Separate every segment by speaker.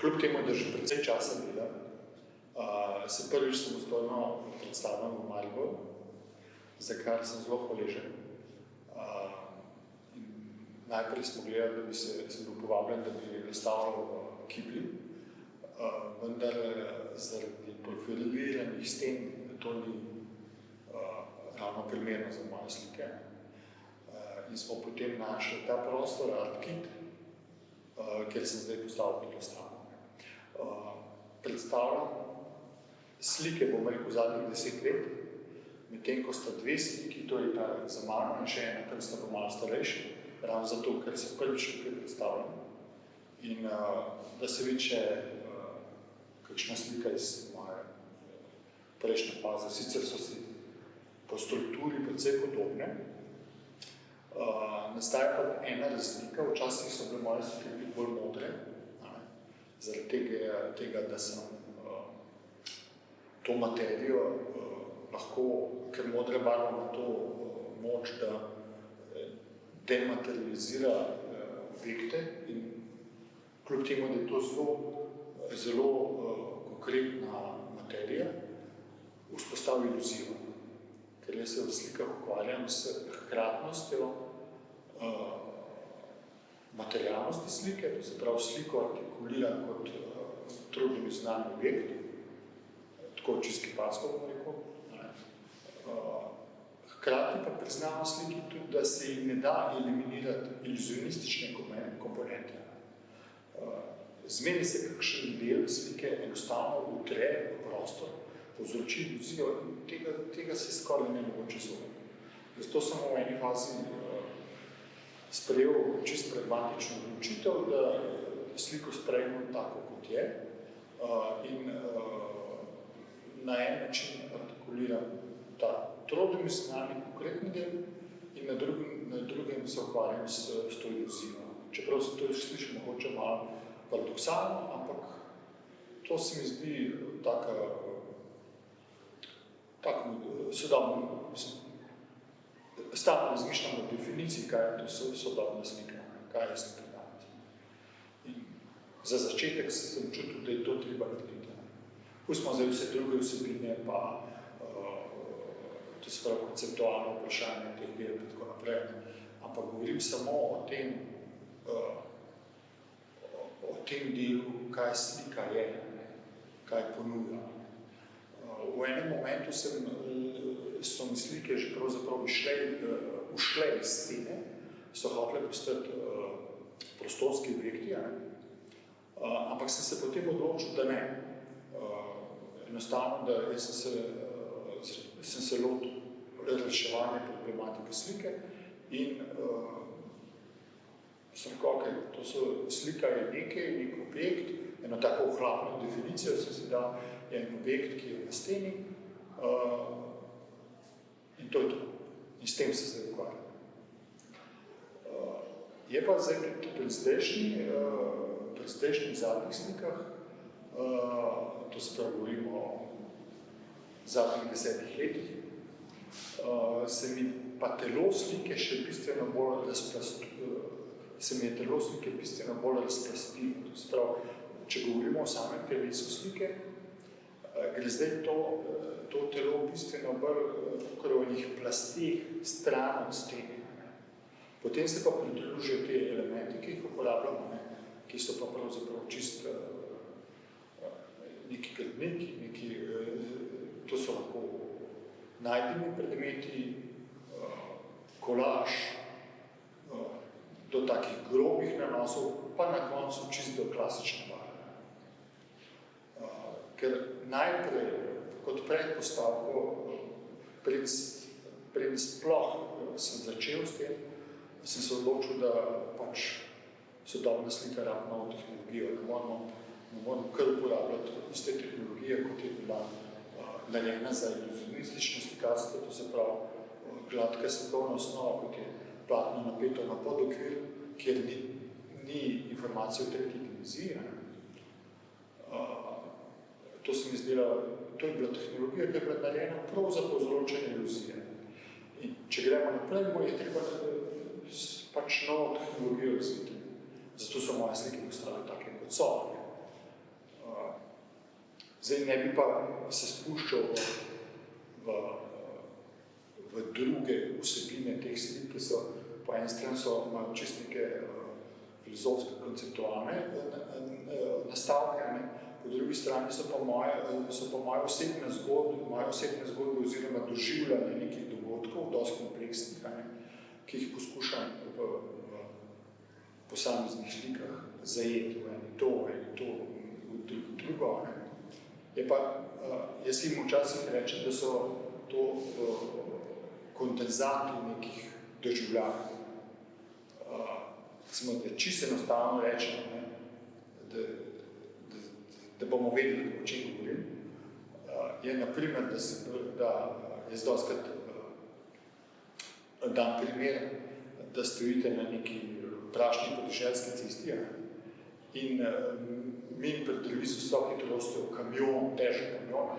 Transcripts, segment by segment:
Speaker 1: kljub temu, da že precej časa delam, se prvič samostojno predstavljam v Mariboru, za kar sem zelo hvaležen. Najprej smo gledali, da sem bil povabljen, da bi razstavljal v Kibli, vendar zaradi profiliranih sten to ni ravno primerno za moje slike. In smo potem našli ta prostor ArtKit, kjer sem zdaj postavil to razstavo. Predstavljam slike, bom rekel, zadnjih 10 let, medtem ko sta dve sliki, to je ta za mano in še ena, tam sta pa malo starejši, ravno zato, ker se prvič tukaj predstavljam. In da se vidi še kakšna slika iz moje prejšnje faze, sicer so si po strukturi precej podobne. Nastaja pa ena razlika, včasih so bile moje slike bolj modre, zaradi tega, da sem to materijo lahko, ker modra barva ima to moč, da dematerializira objekte in kljub temu, da je to zelo konkretna materija, vzpostavi iluzijo. Ker jaz se v slikah ukvarjam s hkratnostjo materialnosti slike, to se pravi sliko artikulira kot trudno znan objekt, tako čisto kipatsko, bom rekel. Hkrati pa priznamo sliki tudi, da se jim ne da eliminirati iluzionistične komponente. Zmeni se kakšen del slike enostavno utre v prostor, povzroči iluzijo in tega se skoraj ne mogoče izogniti. Zato sem v eni fazi sprejel čisto pragmatično odločitev, da sliko sprejmem tako, kot je, in na en način artikuliram ta trodimenzionalni konkretni del in na drugem se ukvarjam s to iluzijo. Čeprav se to sliši mogoče malo paradoksalno, ampak to se mi zdi tako sodobno, stalno razmišljam o definiciji, kaj je to sodobna slika, kaj je slika danes. In za začetek sem čutil, da je to treba narediti. Pustimo zdaj vse druge vsebine, pa to se pravi konceptualno vprašanje teh del in tako naprej, ampak govorim samo o tem delu, kaj slika je, kaj ponuja. V enem momentu so mi slike že pravzaprav ušle iz scene, so hotele postati prostorski objekti, ampak sem se potem odločil, da ne. Enostavno, da jaz sem se lotil reševanja problematike slike in sem rekel, to slika je nek objekt, eno tako ohlapno definicijo sem si dal, je en objekt, ki je na steni in to je to. In s tem se zdaj ukvarjam. Je pa zdaj pri zdajšnjih zadnjih slikah, to se pravi govorimo o zadnjih 10 letih, se mi pa telo slike še bistveno bolj razplastilo. To se pravi, če govorimo o samem telesu slike, gre zdaj to telo bistveno bolj v enih plasteh stran od stene. Potem se pa pridružijo te elementi, ki jih uporabljamo, ki so pa pravzaprav čist neki gradniki, to so lahko najdeni predmeti, kolaž, do takih grobih nanosov, pa na koncu čisto klasične barve. Ker najprej, kot predpostavko, preden sploh sem začel s tem, sem se odločil, da pač sodobna slika rabi novo tehnologijo, ne moramo kar uporabljati iste tehnologije, kot je bila narejena za iluzionistično slikarstvo, to se pravi gladka svetovna osnova, kot je platno napeto na podokvir, kjer ni informacije o tretji dimenziji. To se mi zdela, to je bila tehnologija, ki je bila narejena prav za povzročanje iluzije. In če gremo naprej, je treba pač novo tehnologijo razviti. Zato so moje slike postale take kot so. Zdaj ne bi pa se spuščal v druge vsebine teh slik, ki so po eni strani imajo čist neke filozofske, konceptualne nastavke, po drugi strani so pa moje osebne zgodbe oziroma doživljanje nekih dogodkov, dosti kompleksnih, ki jih poskušam v posameznih slikah zajeti v eni to, v drugo. Je pa, jaz jim včasih rečem, da so to kondenzati nekih doživljanj. Recimo, da čisto enostavno rečemo, da bomo vedeli, o čem govorim, je naprimer, da jaz dostikrat dam primer, da stojite na neki prašni podeželski cesti in mimo pred televizor visoke hitrosti v kamion, težek kamion,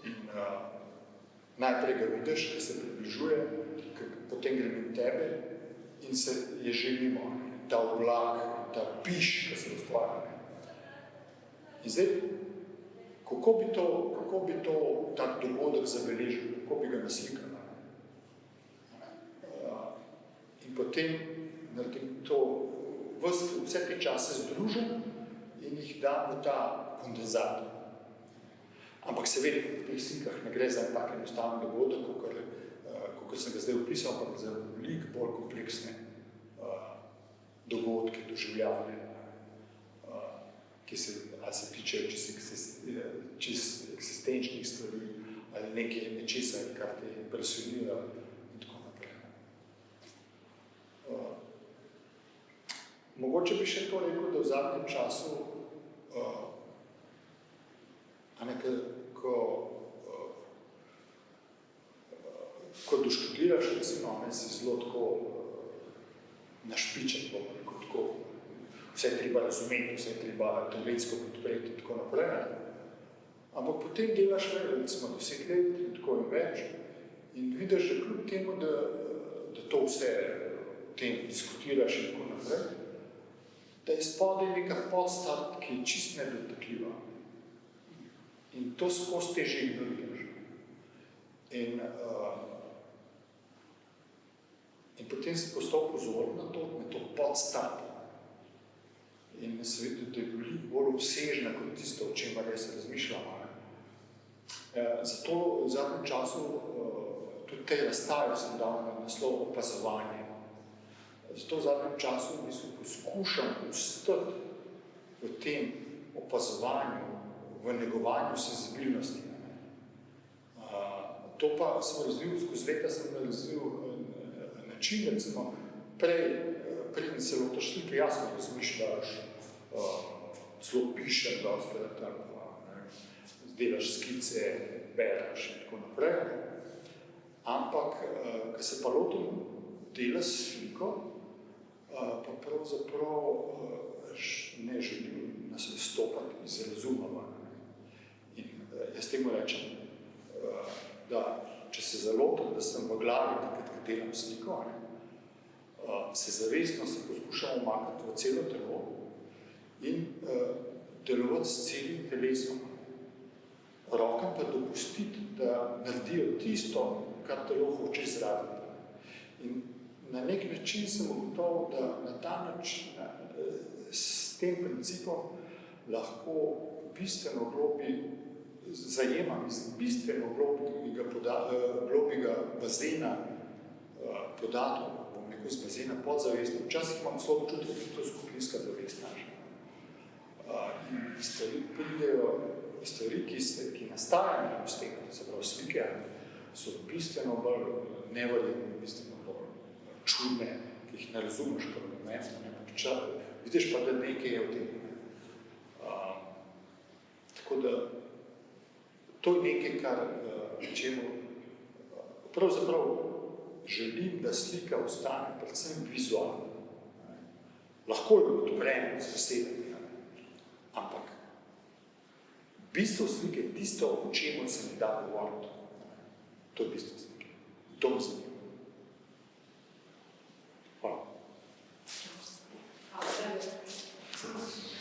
Speaker 1: in najprej ga vidiš, ki se približuje, potem gre mimo tebe in se je že mimo ta oblak, ta piš, ki se ustvarja. In zdaj, kako bi to tak dogodek zabeležil, kako bi ga naslikal? In potem naredim to, vse te čase združim in jih dam v ta kondenzat. Ampak seveda v teh slikah ne gre za tak enostaven dogodek, kakor sem ga zdaj opisal, ampak za veliko bolj kompleksne dogodke, doživljanje, ki se tičejo čisto eksistenčnih stvari ali nečesa, kar te impresionira in tako naprej. Mogoče bi še to rekel, da v zadnjem času, ko doštudiraš, recimo, si zelo tako našpičen, bomo rekel tako, vse je treba razumeti, vse je treba teoretsko podpreti in tako naprej. Ampak potem delaš recimo 10 let in tako in več in vidiš, da kljub temu, da to vse o tem diskutiraš in tako naprej, da je spodaj neka podstat, ki je čist nedotakljiva. In to skozi teže ignoriraš. In potem si postal pozoren na to podstat. In se vidi, da je veliko bolj obsežna kot tisto, o čemer jaz razmišljam. Zato v zadnjem času tudi tej razstavi sem dal na naslov opazovanje. Zato v zadnjem času v bistvu poskušam ostati v tem opazovanju, v negovanju senzibilnosti. To pa sem razvil, skozi leta sem razvil način, recimo, preden se lotaš slike, jasno razmišljaš, celo pišem dostikrat, delaš skice, bereš in tako naprej. Ampak, ko se pa lotim dela s sliko, pa pravzaprav ne želim nas stopati iz razuma. In jaz temu rečem, da če se zalotim, da sem v glavi, takrat, ko delam sliko, se zavestno se poskušam umakati v celo telo in delovati s celim telesom. Rokam pa dopustiti, da naredijo tisto, kar telo hoče izraziti. In na nek način sem ugotovil, da na ta način, s tem principom lahko bistveno zajemam iz bistveno globjega bazena podatkov, bom rekel, iz bazena podzavesti. Včasih imam celo občutek, da je to skupinska zavest naša. In stvari, ki nastajajo s tem, to se pravi slike, so bistveno bolj neverjetne, bistveno bolj čudne, ki jih ne razumeš prvi moment, vidiš pa, da nekaj je v tem. Tako da to je nekaj, kar čemu pravzaprav želim, da slika ostane predvsem vizualna. Lahko je odprena z besedami, ampak bistvo slike je tisto, o čemu se mi da govoriti. To je bistvo slike. To me zanima.